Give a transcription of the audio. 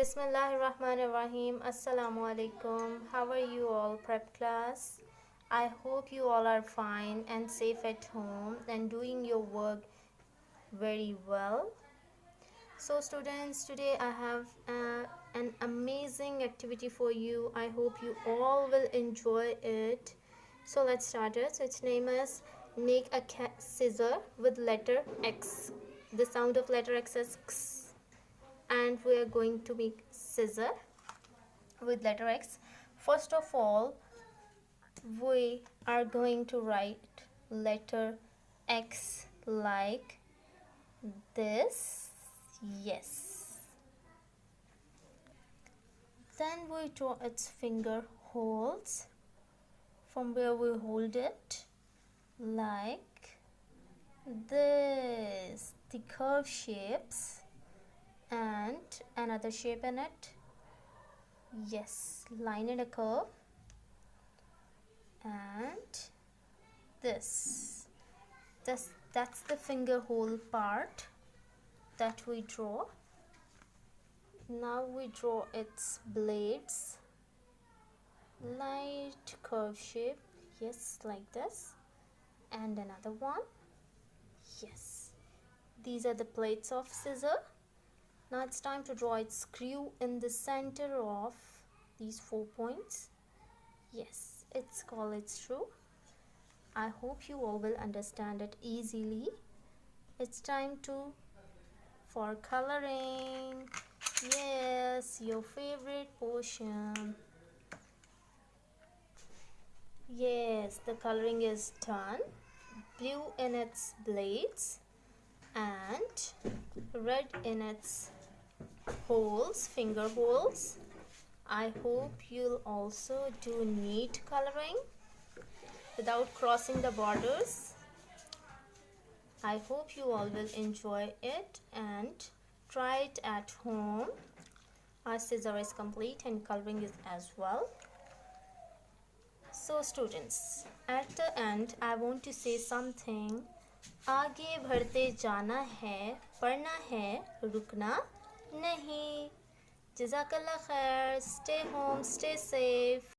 Bismillahirrahmanirrahim. Assalamu alaikum. How are you all, prep class? I hope you all are fine and safe at home and doing your work very well. So students, today I have an amazing activity for you. I hope you all will enjoy it. So let's start it. So its name is make a scissor with letter X. The sound of letter X is X. And we are going to make scissor with letter X. First of all, we are going to write letter X like this. Yes. Then we draw its finger holes from where we hold it like this. The curve shapes and another shape in it. Yes, line in a curve, and that's the finger hole part that we draw. Now we draw its blades, light curve shape. Yes, like this, and another one. Yes, these are the plates of scissor. Now it's time to draw its screw in the center of these 4 points. Yes, it's called its screw. I hope you all will understand it easily. It's time for coloring. Yes, your favorite portion. Yes, the coloring is done. Blue in its blades and red in its holes, finger holes. I hope you'll also do neat coloring without crossing the borders. I hope you all will enjoy it and try it at home. Our scissor is complete and coloring is as well. So students, at the end I want to say something. आगे बढ़ते जाना है, पढ़ना है, रुकना नहीं. Jazakallah khair. Stay home, stay safe.